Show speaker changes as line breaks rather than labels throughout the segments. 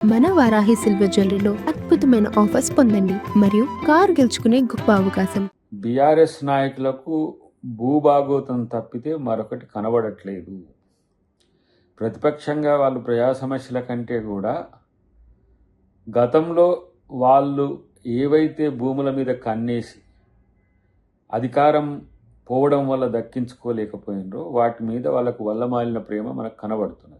మన వారాహి సిల్వర్ జ్యువెలరీలో అద్భుతమైన ఆఫర్స్ పొందండి మరియు కారు గెలుచుకునే గొప్ప అవకాశం.
బీఆర్ఎస్ నాయకులకు భూభాగోతం తప్పితే మరొకటి కనబడట్లేదు. ప్రతిపక్షంగా వాళ్ళు ప్రజా సమస్యల కంటే కూడా గతంలో వాళ్ళు ఏవైతే భూముల మీద కన్నేసి అధికారం పోవడం వల్ల దక్కించుకోలేకపోయినరో వాటి మీద వాళ్ళకు వల్లమాలిన ప్రేమ మనకు కనబడుతున్నది.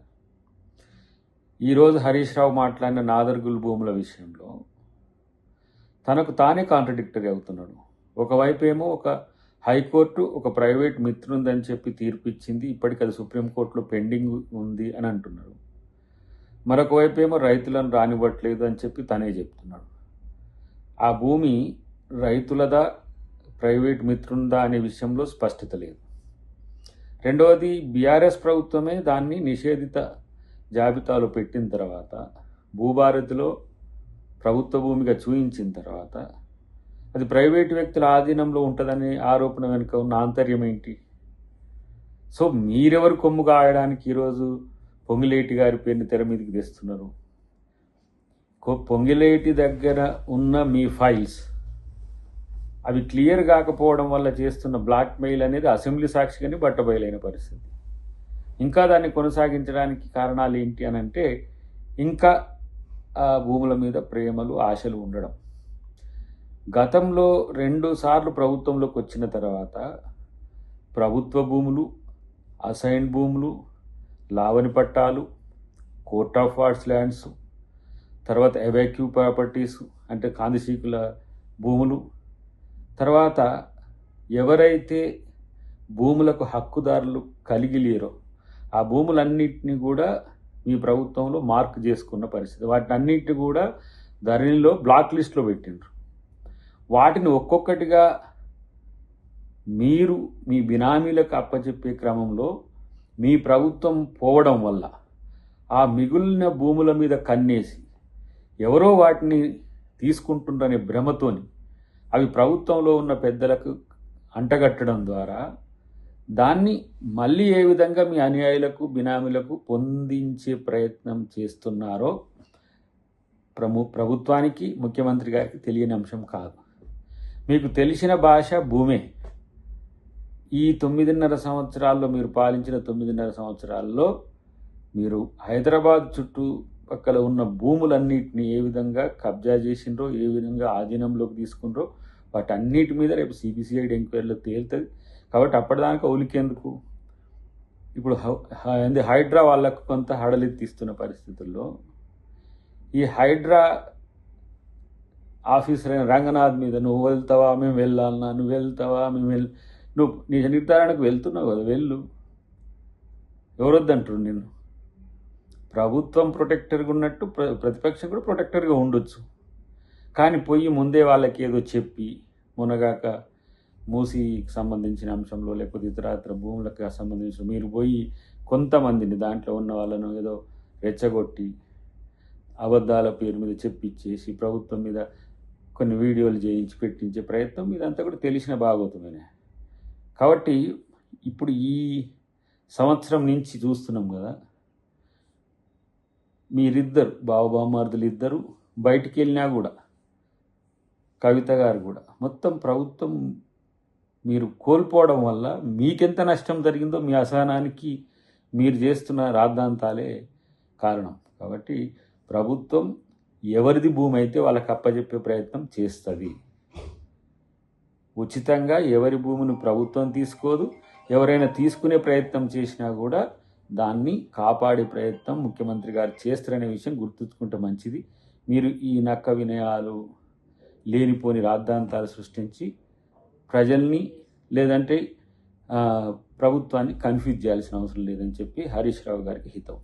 ఈరోజు హరీష్ రావు మాట్లాడిన నాదర్గుల్ భూముల విషయంలో తనకు తానే కాంట్రడిక్టరీ అవుతున్నాడు. ఒకవైపు ఏమో ఒక హైకోర్టు ఒక ప్రైవేట్ మిత్రుందని చెప్పి తీర్పు ఇచ్చింది, ఇప్పటికి అది సుప్రీంకోర్టులో పెండింగ్ ఉంది అని అంటున్నాడు. మరొక వైపు ఏమో రైతులను రానివ్వట్లేదు అని చెప్పి తనే చెప్తున్నాడు. ఆ భూమి రైతులదా ప్రైవేట్ మిత్రుందా అనే విషయంలో స్పష్టత లేదు. రెండవది, బీఆర్ఎస్ ప్రభుత్వమే దాన్ని నిషేధిత జాబితాలో పెట్టిన తర్వాత భూభారతిలో ప్రభుత్వ భూమిగా చూయించిన తర్వాత అది ప్రైవేటు వ్యక్తుల ఆధీనంలో ఉంటుందనే ఆరోపణ వెనుక ఉన్న ఆంతర్యం ఏంటి? సో మీరెవరు కొమ్ము కాయడానికి ఈరోజు పొంగిలేటి గారి పేరుని తెర మీదకి తెస్తున్నారు? పొంగిలేటి దగ్గర ఉన్న మీ ఫైల్స్ అవి క్లియర్ కాకపోవడం వల్ల చేస్తున్న బ్లాక్ మెయిల్ అనేది అసెంబ్లీ సాక్షిగానే బట్టబయలైన పరిస్థితి. ఇంకా దాన్ని కొనసాగించడానికి కారణాలు ఏంటి అని అంటే ఇంకా ఆ భూముల మీద ప్రేమలు ఆశలు ఉండడం. గతంలో 2 సార్లు ప్రభుత్వంలోకి వచ్చిన తర్వాత ప్రభుత్వ భూములు, అసైన్ భూములు, లావణి పట్టాలు, కోర్ట్ ఆఫ్ వార్డ్స్ ల్యాండ్స్, తర్వాత ఎవాక్యూ ప్రాపర్టీస్ అంటే కాందిశీకుల భూములు, తర్వాత ఎవరైతే భూములకు హక్కుదారులు కలిగి లేరో ఆ భూములన్నింటినీ కూడా మీ ప్రభుత్వంలో మార్క్ చేసుకున్న పరిస్థితి. వాటిని అన్నింటినీ కూడా ధరణిలో బ్లాక్ లిస్ట్లో పెట్టిండ్రు. వాటిని ఒక్కొక్కటిగా మీరు మీ బినామీలకు అప్పచెప్పే క్రమంలో మీ ప్రభుత్వం పోవడం వల్ల ఆ మిగిలిన భూముల మీద కన్నేసి ఎవరో వాటిని తీసుకుంటుండనే భ్రమతోని అవి ప్రభుత్వంలో ఉన్న పెద్దలకు అంటగట్టడం ద్వారా దాన్ని మళ్ళీ ఏ విధంగా మీ అనుయాయులకు బినామీలకు పొందించే ప్రయత్నం చేస్తున్నారో ప్రభుత్వానికి, ముఖ్యమంత్రి గారికి తెలియని అంశం కాదు. మీకు తెలిసిన భాష భూమే. ఈ 9.5 సంవత్సరాల్లో మీరు పాలించిన 9.5 సంవత్సరాల్లో మీరు హైదరాబాద్ చుట్టుపక్కల ఉన్న భూములన్నిటిని ఏ విధంగా కబ్జా చేసిండ్రో, ఏ విధంగా ఆధీనంలోకి తీసుకుండ్రో వాటన్నిటి మీద రేపు సిబిసిఐడి ఎంక్వైరీలో తేలుతుంది. కాబట్టి అప్పటిదాకా ఉలికేందుకు? ఇప్పుడు హైడ్రా వాళ్ళకు కొంత హడలెత్తిస్తున్న పరిస్థితుల్లో ఈ హైడ్రా ఆఫీసర్ అయిన రంగనాథ్ మీద నువ్వు వెళ్తావా మేము వెళ్ళాలన్నా, నువ్వు వెళ్తావా మేము నువ్వు నీ నిర్ధారణకు వెళ్తున్నావు కదా, వెళ్ళు, ఎవరొద్దంటారు నిన్ను? ప్రభుత్వం ప్రొటెక్టర్గా ఉన్నట్టు ప్రతిపక్షం కూడా ప్రొటెక్టర్గా ఉండొచ్చు. కానీ పోయి ముందే వాళ్ళకి ఏదో చెప్పి మునగాక మూసీకి సంబంధించిన అంశంలో లేకపోతే ఇతరత్ర భూములకు సంబంధించిన మీరు పోయి కొంతమందిని దాంట్లో ఉన్న వాళ్ళను ఏదో రెచ్చగొట్టి అబద్ధాల పేరు మీద చెప్పించేసి ప్రభుత్వం మీద కొన్ని వీడియోలు చేయించి పెట్టించే ప్రయత్నం ఇదంతా కూడా తెలిసిన భాగోతమేనే. కాబట్టి ఇప్పుడు ఈ సంవత్సరం నుంచి చూస్తున్నాం కదా, మీరిద్దరు బావబామార్దులు ఇద్దరు బయటికి వెళ్ళినా కూడా, కవిత గారు కూడా, మొత్తం ప్రభుత్వం మీరు కోల్పోవడం వల్ల మీకెంత నష్టం జరిగిందో మీ అసహనానికి మీరు చేస్తున్న రాద్ధాంతాలే కారణం. కాబట్టి ప్రభుత్వం ఎవరిది భూమి అయితే వాళ్ళకి అప్పచెప్పే ప్రయత్నం చేస్తుంది. ఉచితంగా ఎవరి భూమిని ప్రభుత్వం తీసుకోదు. ఎవరైనా తీసుకునే ప్రయత్నం చేసినా కూడా దాన్ని కాపాడే ప్రయత్నం ముఖ్యమంత్రి గారు చేస్తారనే విషయం గుర్తుంచుకుంటే మంచిది. మీరు ఈ నక్క వినయాలు, లేనిపోని రాద్ధాంతాలు సృష్టించి ప్రజల్ని లేదంటే ప్రభుత్వాన్ని కన్ఫ్యూజ్ చేయాల్సిన అవసరం లేదని చెప్పి హరీష్ రావు గారికి హితవు.